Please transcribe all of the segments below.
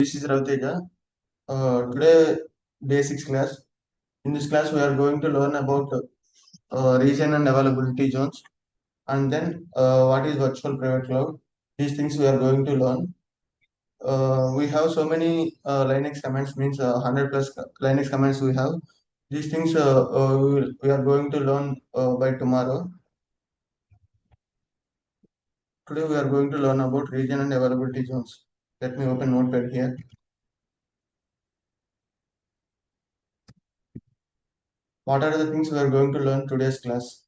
This is Ravteja. Today, basics class. In this class, we are going to learn about region and availability zones, and then what is virtual private cloud. These things we are going to learn. We have so many Linux commands, means 100 plus Linux commands we have. These things we are going to learn by tomorrow. Today, we are going to learn about region and availability zones. Let me open Notepad here. What are the things we are going to learn today's class?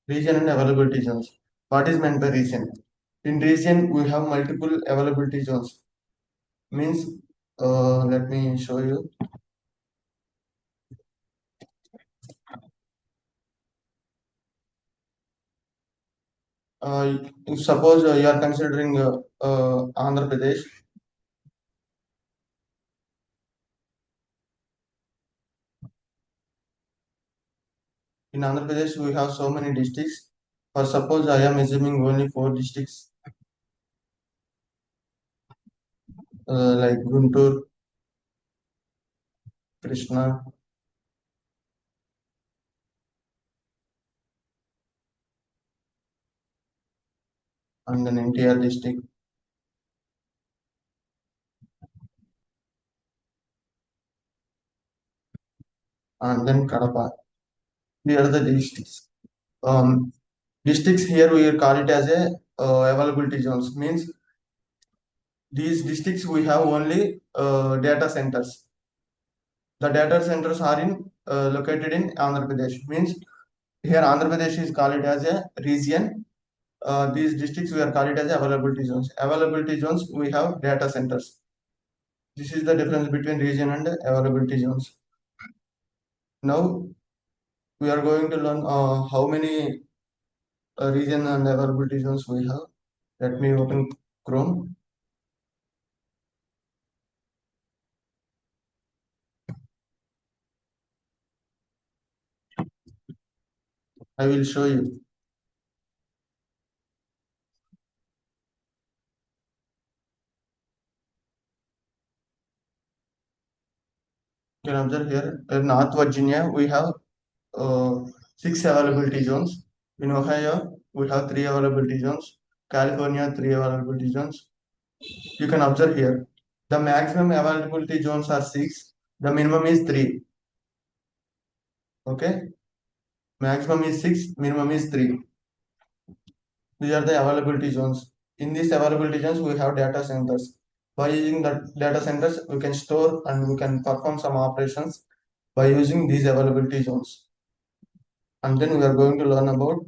Region and availability zones. What is meant by region? In region, we have multiple availability zones. Means, let me show you. If suppose you are considering Andhra Pradesh. In Andhra Pradesh, we have so many districts. For suppose I am assuming only 4 districts, like Guntur, Krishna, and then NTR district, and then Kadapa. These are the districts. Um, Districts here we call it as a availability zones. Means these districts we have only data centers. The data centers are in located in Andhra Pradesh. Means here Andhra Pradesh is called as a region. These districts we are called it as availability zones. Availability zones we have data centers. This is the difference between region and availability zones. Now we are going to learn how many region and availability zones we have. Let me open Chrome. I will show you. You can observe here in North Virginia we have 6 availability zones. In Ohio we have 3 availability zones. California 3 availability zones. You can observe here the maximum availability zones are 6. The minimum is 3. Okay, maximum is 6. Minimum is 3. These are the availability zones. In these availability zones we have data centers. By using the data centers we can store and we can perform some operations by using these availability zones. And then we are going to learn about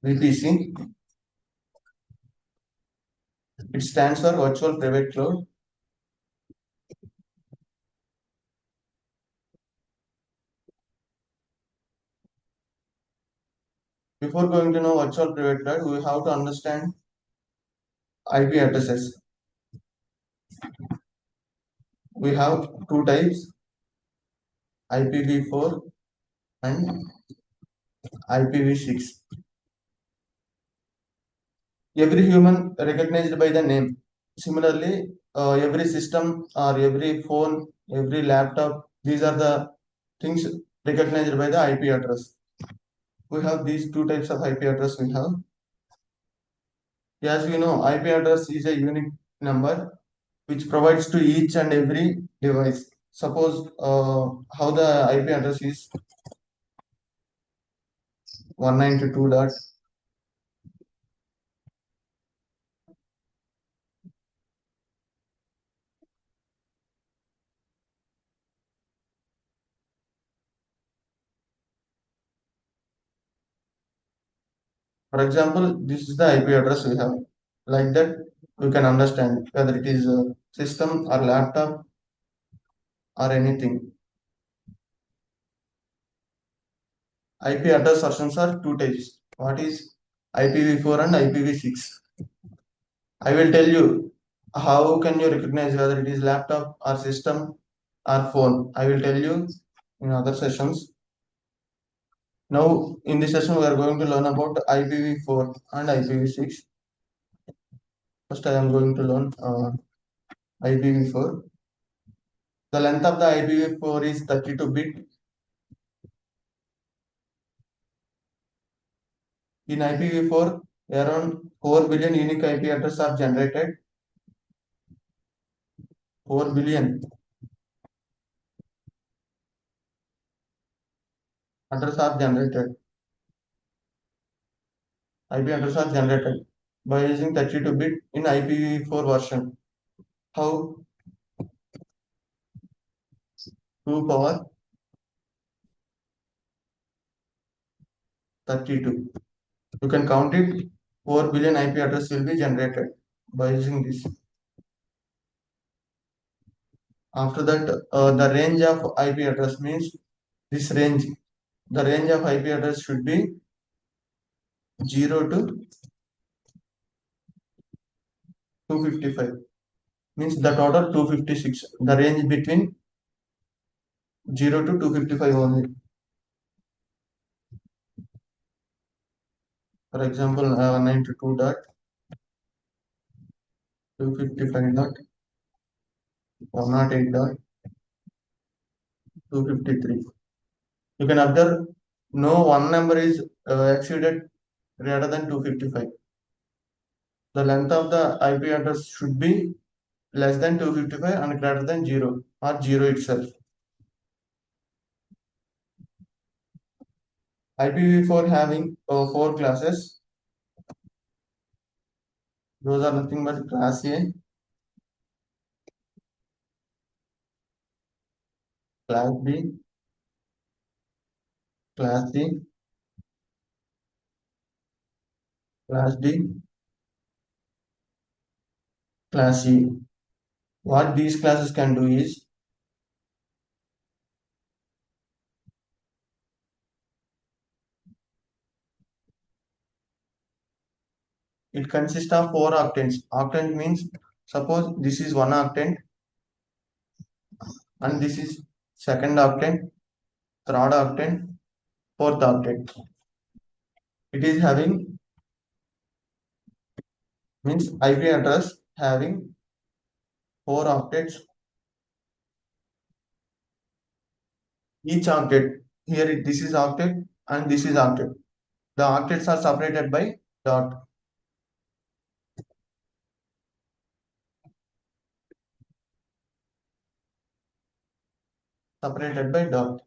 VPC. It stands for Virtual Private Cloud. Before going to know Virtual Private Cloud, we have to understand IP addresses. We have two types, IPv4 and IPv6. Every human recognized by the name. Similarly, every system or every phone, every laptop, these are the things recognized by the IP address. We have these two types of IP address we have. As we know, IP address is a unique number which provides to each and every device. Suppose how the IP address is 192 dot. For example, this is the IP address we have. Like that, you can understand whether it is a system or laptop or anything. IP address versions are two types. What is IPv4 and IPv6? I will tell you how can you recognize whether it is laptop or system or phone. I will tell you in other sessions. Now in this session we are going to learn about IPv4 and IPv6. First I am going to learn IPv4. The length of the IPv4 is 32-bit. In IPv4, around 4 billion unique IP addresses are generated. 4 billion addresses are generated. IP addresses are generated by using 32-bit in IPv4 version. How? 2 power 32. You can count it. 4 billion IP addresses will be generated by using this. After that, the range of IP address means this range. The range of IP address should be 0 to 255. Means the total 256. The range between 0 to 255 only. For example, 92.255.108.253. You can observe no one number is exceeded greater than 255. The length of the IP address should be less than 255 and greater than 0 or 0 itself. IPv4 having 4 classes. Those are nothing but class A, class B, class C, class D, class E. What these classes can do is it consists of 4 octants. Octant means suppose this is one octant and this is second octant, third octant, fourth octant. It is having means IP address having 4 octets. Each octet here this is octet and this is octet. The octets are separated by dot. Separated by dot.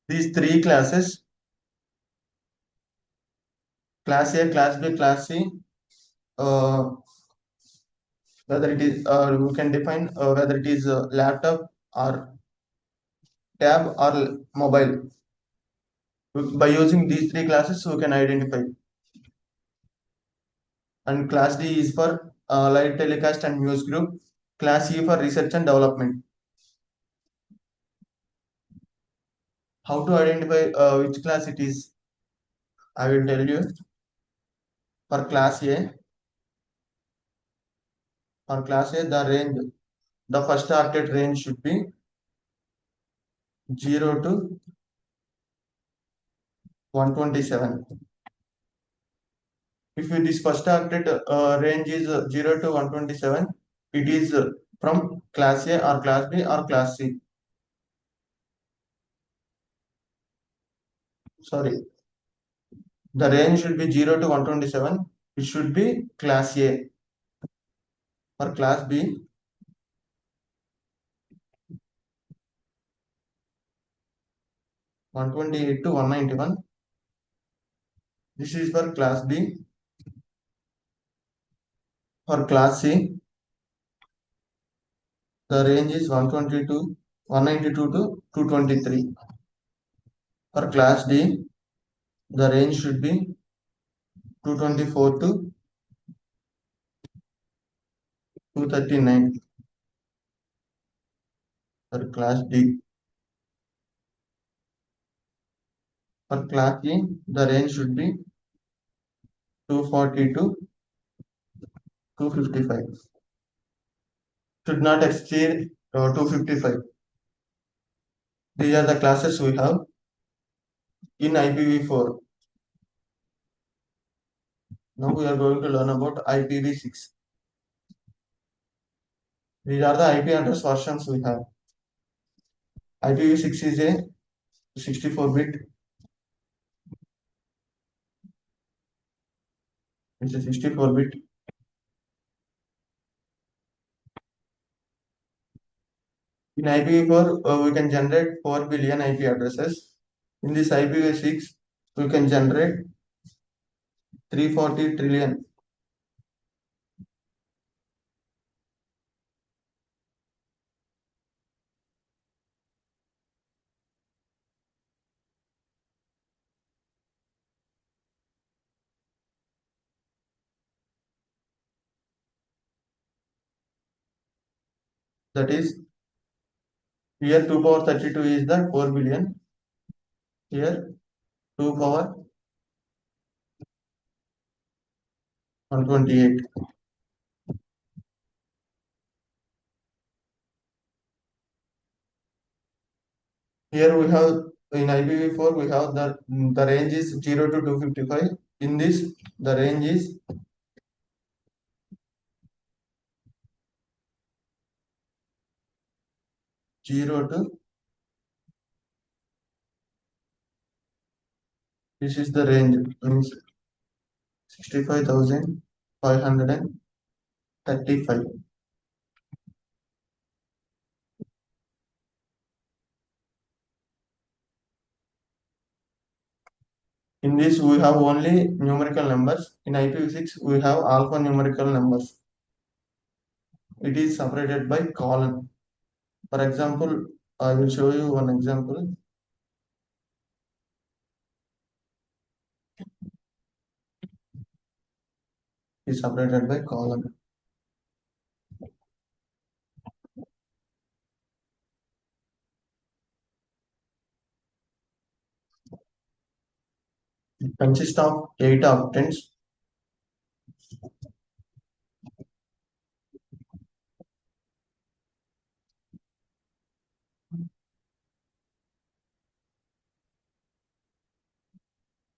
These 3 classes, class A, class B, class C, whether it is we can define whether it is laptop or tab or mobile. By using these 3 classes we can identify. And class D is for live telecast and news group. Class E for research and development. How to identify which class it is? I will tell you. For class A, the range, the first octet range should be 0 to 127. If this first octet range is 0 to 127, it is from class A or class B or class C. Sorry, the range should be 0 to 127. It should be class A. For class B, one 128 to 191. This is for class B. For class C, the range is 192 to 223. For class D, the range should be 224 to 239. for class D. For class E, the range should be 240 to 255. Should not exceed 255. These are the classes we have in IPv4. Now we are going to learn about IPv6. These are the IP address versions we have. IPv6 is a 64-bit. It's a 64-bit. In IPv4, we can generate 4 billion IP addresses. In this IPv6, we can generate 340 trillion. That is, here 2 power 32 is the 4 billion. Here 2 power 128. Here we have in IPv4 we have the range is 0 to 255. In this the range is 0 to, this is the range, means 65,535. In this we have only numerical numbers. In IPv6 we have alphanumerical numbers. It is separated by colon. For example, I will show you one example. It is separated by colon. It consists of 8 octets.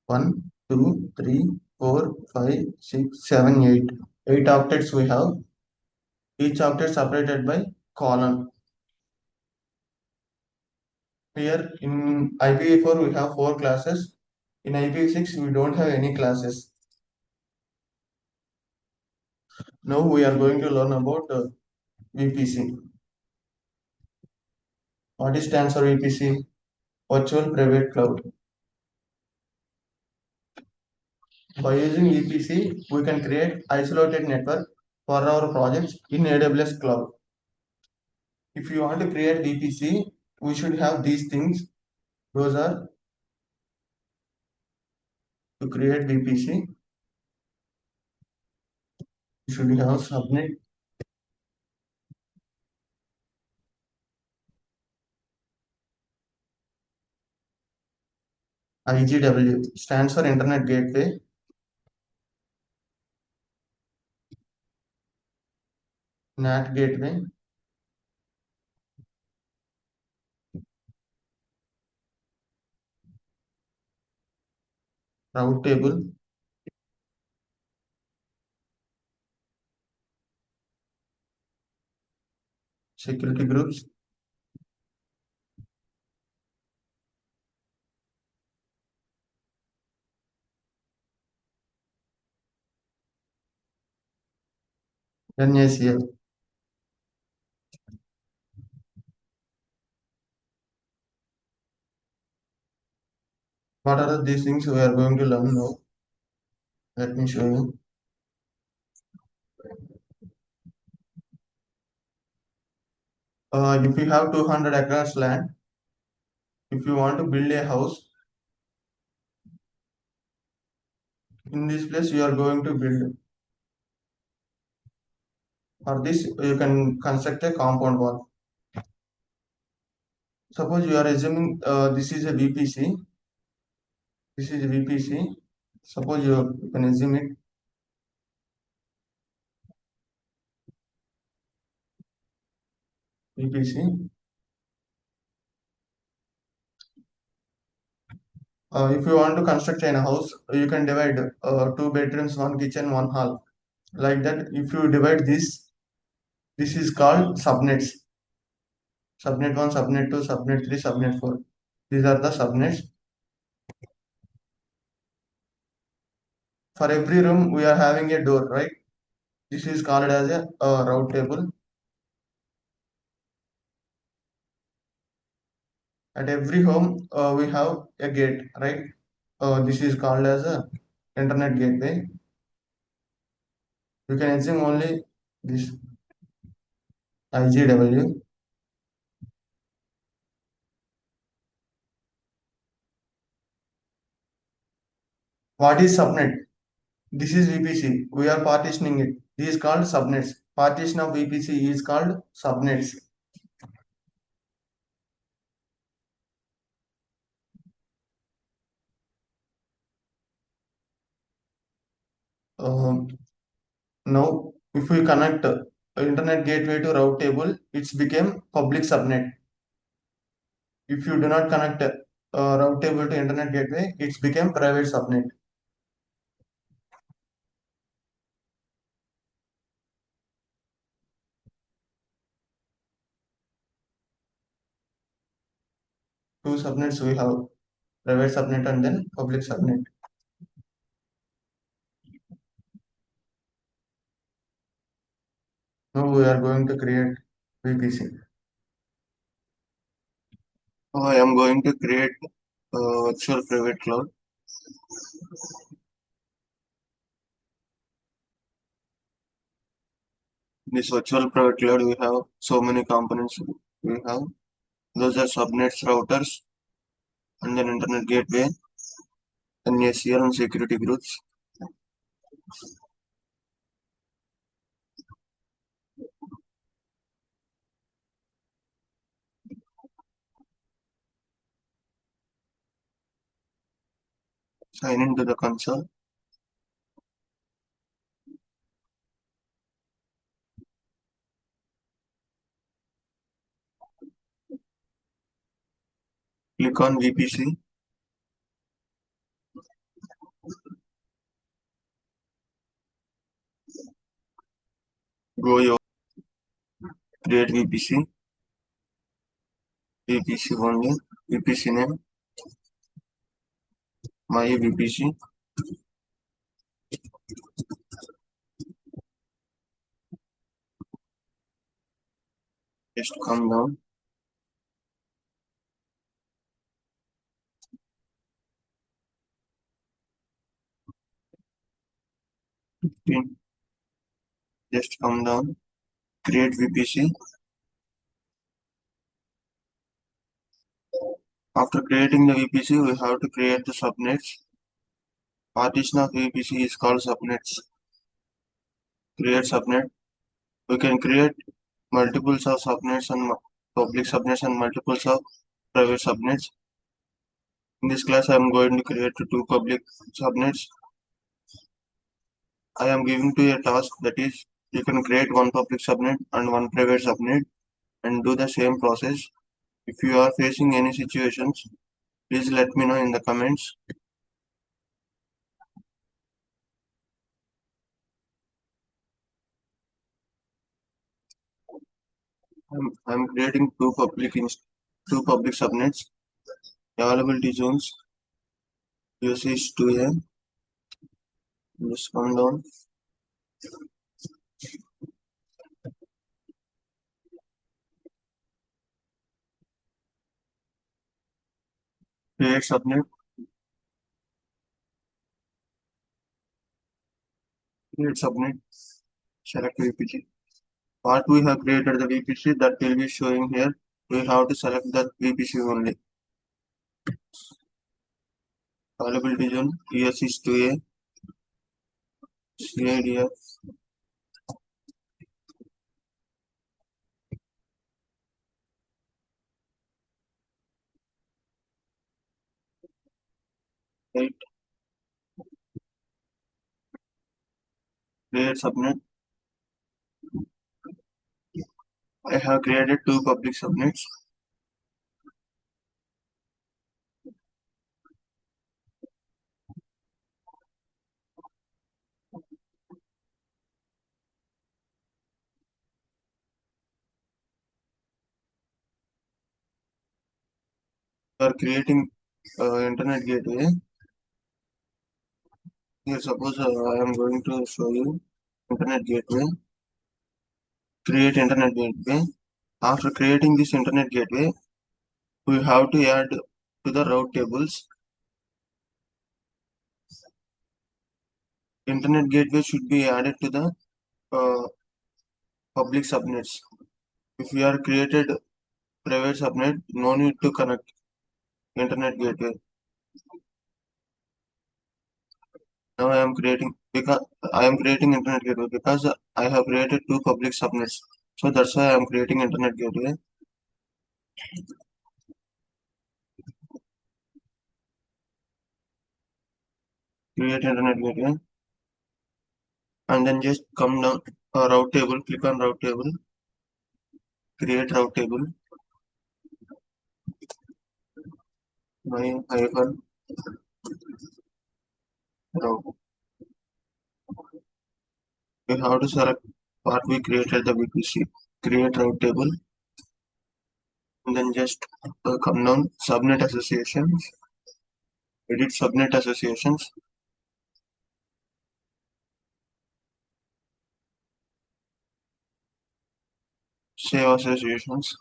One, two, three, 4, 5, 6, 7, 8. 8 octets we have. Each octet separated by colon. Here in IPv4 we have 4 classes. In IPv6 we don't have any classes. Now we are going to learn about VPC. What is stands for VPC? Virtual Private Cloud. By using VPC, we can create isolated network for our projects in AWS cloud. If you want to create VPC, we should have these things. Those are, to create VPC, you should have subnet, IGW stands for Internet Gateway, NAT Gateway, route table, security groups, NACL. What are these things we are going to learn now? Let me show you. If you have 200 acres land, if you want to build a house, in this place you are going to build. For this, you can construct a compound wall. Suppose you are assuming this is a VPC. This is a VPC. Suppose you can assume it VPC. If you want to construct a house, you can divide two bedrooms, one kitchen, one hall. Like that, if you divide this is called subnets. Subnet 1, subnet 2, subnet 3, subnet 4. These are the subnets. For every room, we are having a door, right? This is called as a route table. At every home, we have a gate, right? This is called as a internet gateway. You can assume only this IGW. What is subnet? This is VPC. We are partitioning it. This is called subnets. Partition of VPC is called subnets. Um, Now, if we connect internet gateway to route table, it's became public subnet. If you do not connect route table to internet gateway, it's became private subnet. Two subnets we have, private subnet and then public subnet. Now we are going to create VPC. I am going to create virtual private cloud. This virtual private cloud we have so many components we have. Those are subnets, routers, and then internet gateway, NACL and security groups. Sign into the console. Click on VPC. Go your create VPC. VPC only. VPC name. My VPC. Just come down. Just come down. Create VPC. After creating the VPC, we have to create the subnets. Partition of VPC is called subnets. Create subnet. We can create multiples of subnets and public subnets and multiples of private subnets. In this class, I am going to create two public subnets. I am giving to you a task, that is, you can create one public subnet and one private subnet and do the same process. If you are facing any situations, please let me know in the comments. I'm creating two public subnets. Availability zones. Usage 2A. Just come down. Create subnet. Create subnet. Select VPC. What we have created the VPC that will be showing here. We have to select the VPC only. Availability zone. Usage 2A. CIDF. Right. Create subnet. I have created two public subnets. For creating internet gateway. Here, suppose I am going to show you internet gateway. Create internet gateway. After creating this internet gateway, we have to add to the route tables. Internet gateway should be added to the uh, public subnets. If we are created private subnet, no need to connect internet gateway. Now I am creating internet gateway because I have created two public subnets. So that's why I am creating internet gateway. Create internet gateway, and then just come down route table. Click on route table. Create route table. My hyphen route. We have to select what we created the VPC. Create route table, and then just come down subnet associations. Edit subnet associations. Save associations,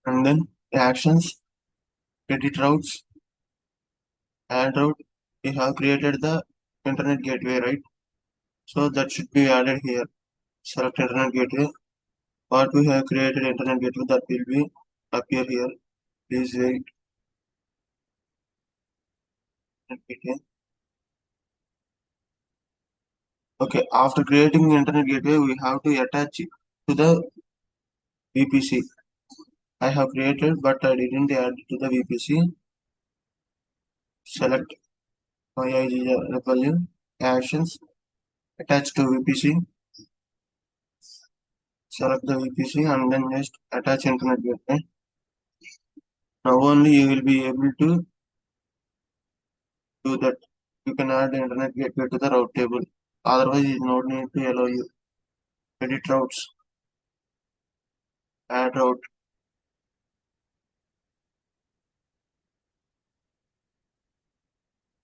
and then actions. Edit routes. Add route. We have created the internet gateway, right? So that should be added here. Select internet gateway. What we have created internet gateway, that will be appear here. Please wait. Gateway. Okay, after creating internet gateway, we have to attach it to the VPC. I have created, but I didn't add it to the VPC. Select IIGW actions, attach to VPC. Select the VPC and then just attach internet gateway. Now only you will be able to do that. You can add the internet gateway to the route table. Otherwise, it no need to allow you. Edit routes, add route,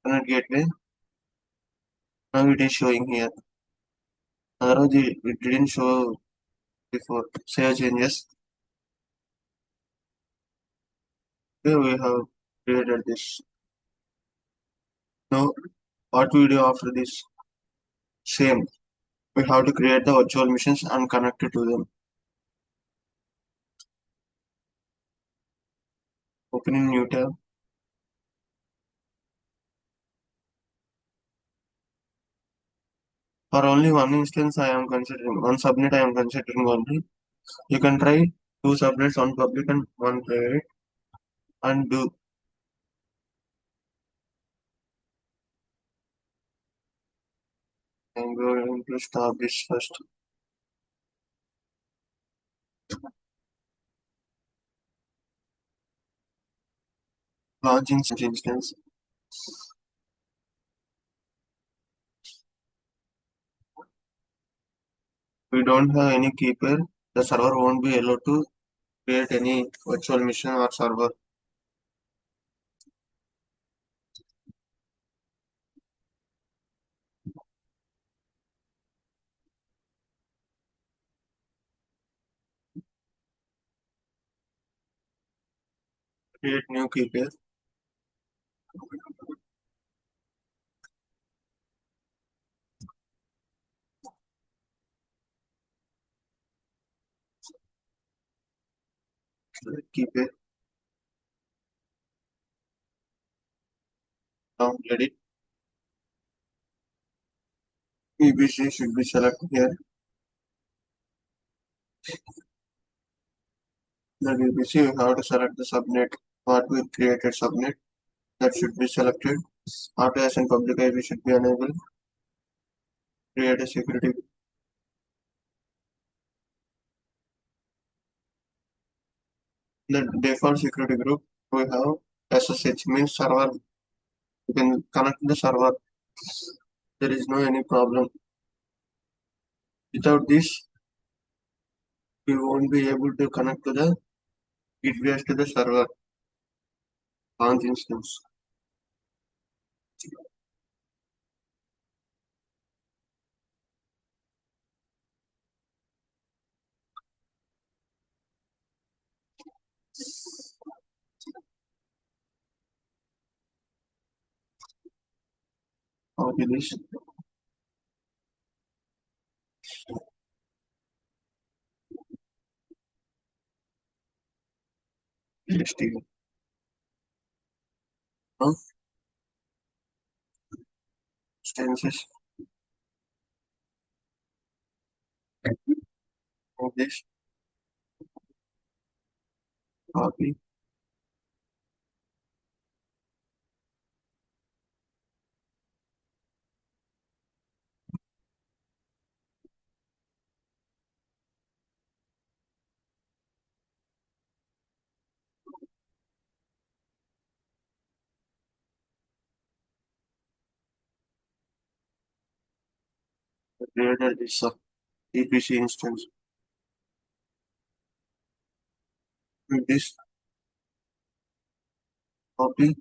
internet gateway. Now it is showing here. Otherwise, it didn't show before. Save changes. Here we have created this. Now, what we do after this? Same. We have to create the virtual machines and connect it to them. Open in new tab. For only one instance, I am considering one subnet. I am considering only. You can try two subnets, one public and one private, and do. I'm going to stop this first. Launching such instance. We don't have any key pair. The server won't be allowed to create any virtual machine or server. Create new key pair. Select key pair. Now edit. VPC should be selected here. The VPC, you have to select the subnet. What we created subnet that should be selected. AWS and public IP should be enabled. Create a security. The default security group we have SSH means server. You can connect the server. There is no any problem. Without this, we won't be able to connect to the gateways to the server launch instance. Copy this. Paste it. Now, instances of this. Copy. Created this VPC instance. With this, copy.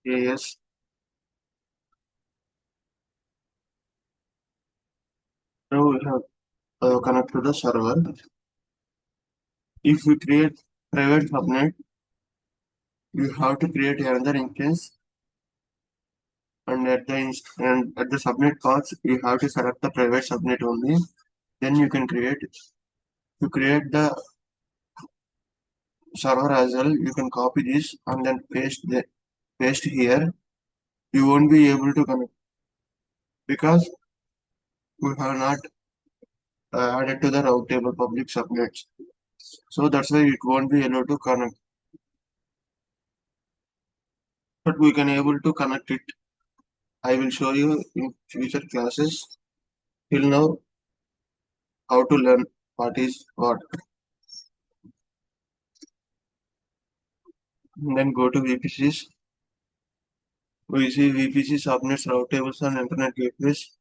AS. Now we have connect to the server. If we create private subnet, you have to create another instance, and at the subnet path, you have to select the private subnet only. Then you can create. To create the server as well, you can copy this and then paste here. You won't be able to connect because we have not added to the route table public subnets. So that's why it won't be able to connect. But we can able to connect it. I will show you in future classes. Till now, how to learn what is what. And then go to VPCs. We see VPC subnets, route tables, and internet gateways.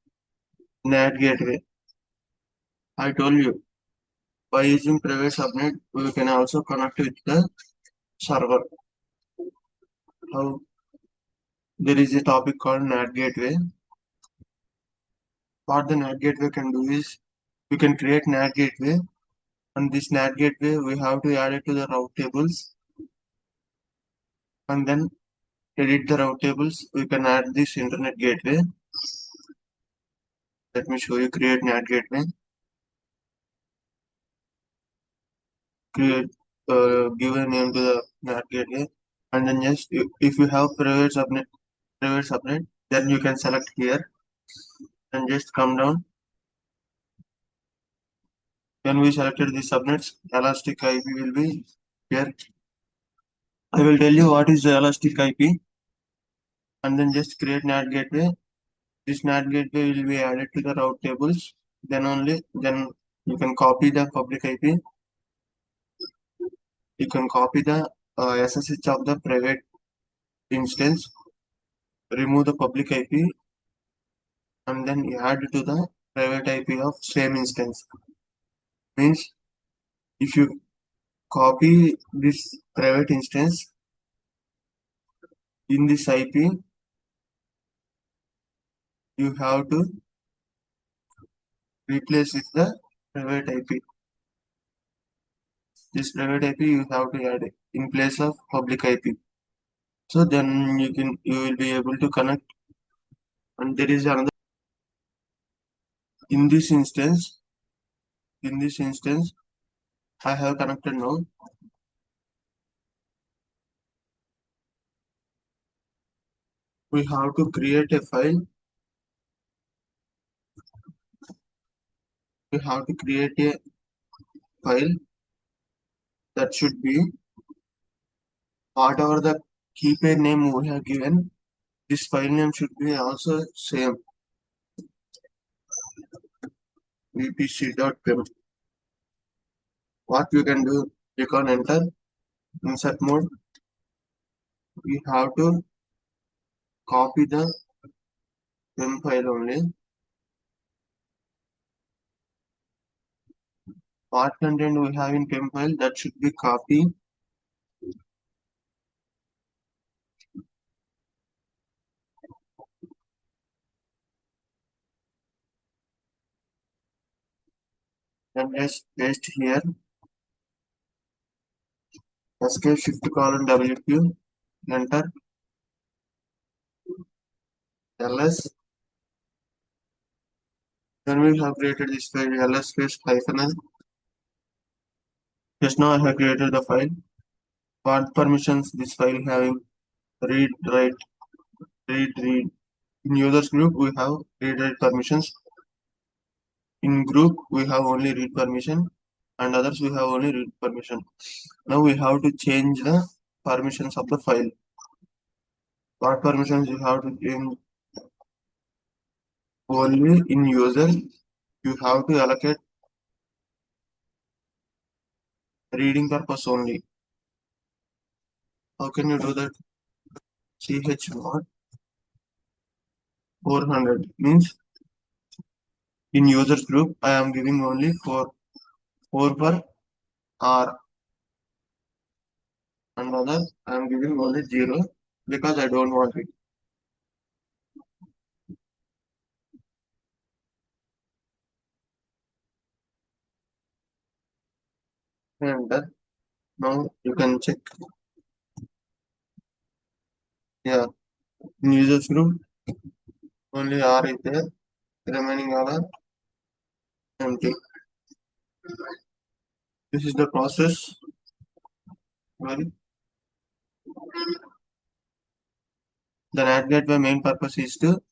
NAT gateway. I told you by using private subnet, we can also connect with the server. How there is a topic called NAT gateway. What the NAT gateway can do is we can create NAT gateway, and this NAT gateway we have to add it to the route tables and then edit the route tables. We can add this internet gateway. Let me show you. Create NAT gateway. Create give a name to the NAT gateway, and then just if you have private subnet, then you can select here and just come down. When we selected the subnets, elastic IP will be here. I will tell you what is the elastic IP, and then just create NAT gateway. This NAT gateway will be added to the route tables. Then you can copy the public IP. You can copy the SSH of the private instance, remove the public IP, and then you add to the private IP of same instance. Means if you copy this private instance in this IP, you have to replace with the private IP. This private IP you have to add it in place of public IP. So then you will be able to connect. And there is another in this instance In this instance, I have connected now. We have to create a file. We have to create a file that should be whatever the key pair name we have given. This file name should be also same, vpc.pem. What we can do, click on enter, insert mode. We have to copy the pem file only. What content we have in pem file, that should be copy. And just paste here. Escape shift colon WQ, enter, ls. Then we have created this file ls space hyphen l. Just now I have created the file. What permissions this file having? Read, write, read. In users group we have read, write permissions. In group we have only read permission, and others we have only read permission. Now we have to change the permissions of the file. What permissions you have to change? Only in user you have to allocate reading purpose only. How can you do that? Chmod 400 means in users group I am giving only 4 per R, and other I am giving only 0 because I don't want it. And now you can check. Yeah, in users group only R is there, remaining all are empty. This is the process. Well, the NAT gateway main purpose is to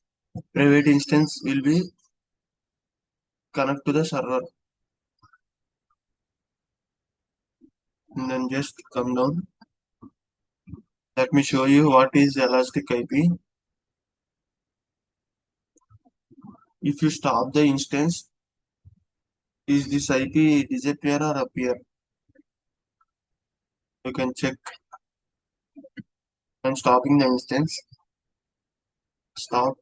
private instance will be connect to the server, and then just come down. Let me show you what is elastic IP. If you stop the instance, is this IP disappear or appear? You can check. I'm stopping the instance. Stop.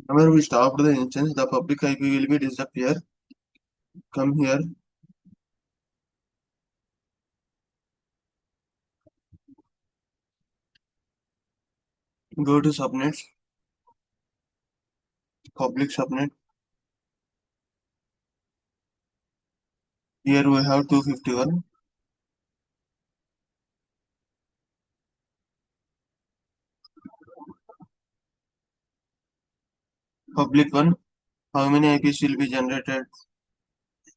Whenever we stop the instance, the public IP will be disappear. Come here. Go to subnets. Public subnet. Here we have 251. Public one. How many IPs will be generated?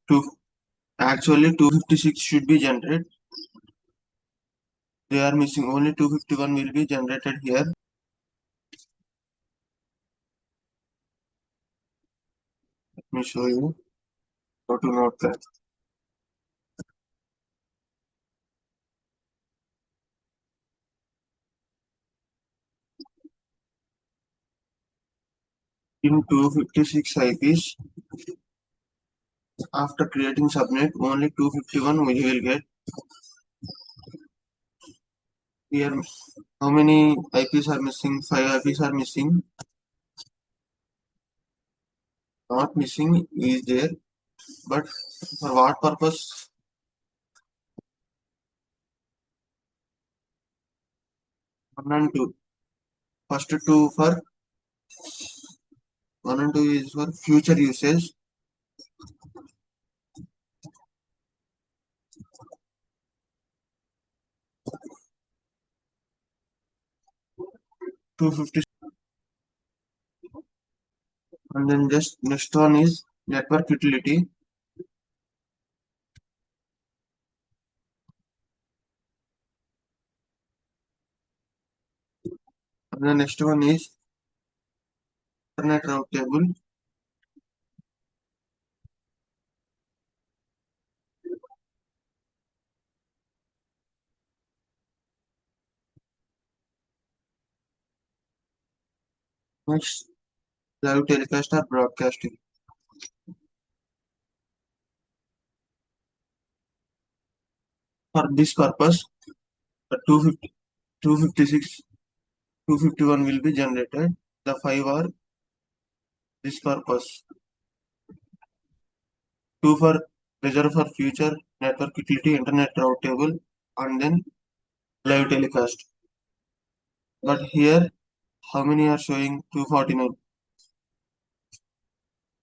Two. Actually 256 should be generated. They are missing. Only 251 will be generated here. Let me show you. Go to Notepad. In 256 IPs, after creating subnet, only 251 we will get. Here, how many IPs are missing? 5 IPs are missing. Not missing is there, but for what purpose? 1 and 2. First two for 1 and 2 is for future usage. 250, and then just next one is network utility, and the next one is internet route table. Next, live telecast or broadcasting. For this purpose, the 250, 256, 251 will be generated. The 5 are this purpose. 2 for reserve for future network utility, internet route table, and then live telecast. But here, how many are showing 249?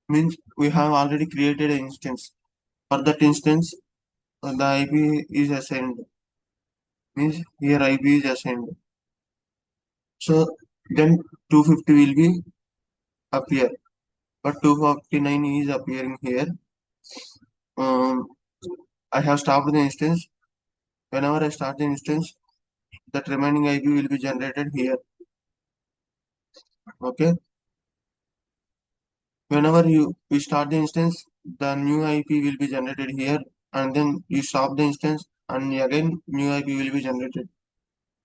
Means we have already created an instance. For that instance, the IP is assigned. Means here IP is assigned. So then 250 will be appear. But 249 is appearing here. Um, I have stopped the instance. Whenever I start the instance, that remaining IP will be generated here. Okay. Whenever we start the instance, the new IP will be generated here, and then you stop the instance, and again new IP will be generated.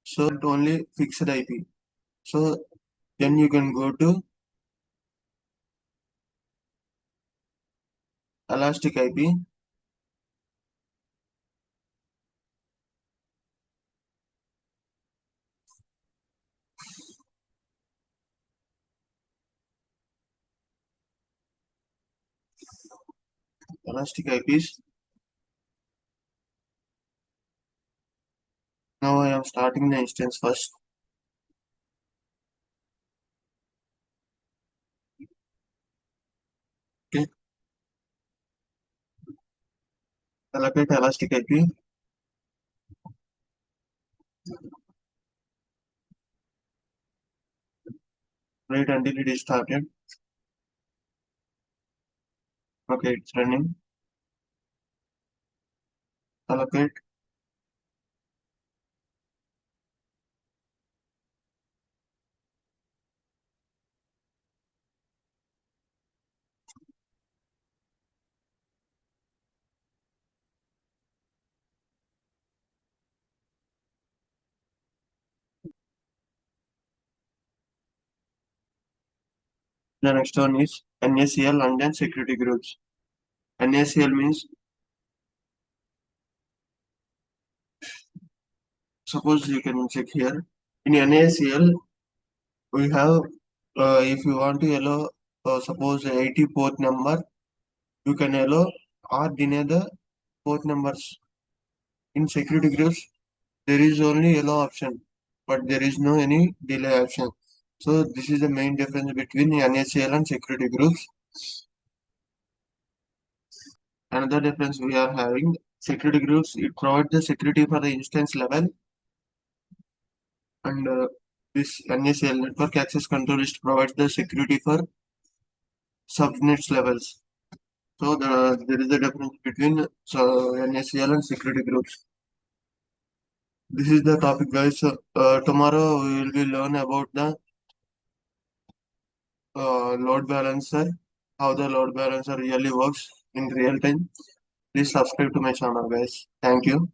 So it only fixed IP. So then you can go to elastic IP. Elastic IPs. Now I am starting the instance first. Okay. Allocate elastic IP. Wait until it is started. Okay, it's running. Allocate. The next one is NACL and then security groups. NACL means, suppose you can check here. In NACL, we have, if you want to allow, suppose 80 port number, you can allow or deny the port numbers. In security groups, there is only allow option, but there is no any delay option. So this is the main difference between NACL and security groups. Another difference we are having, security groups, it provides the security for the instance level, and this NACL, network access control list, provides the security for subnets levels. So there is a difference between NACL and security groups. This is the topic, guys. Tomorrow we will be learn about the load balancer, how the load balancer really works in real time. Please subscribe to my channel, guys. Thank you.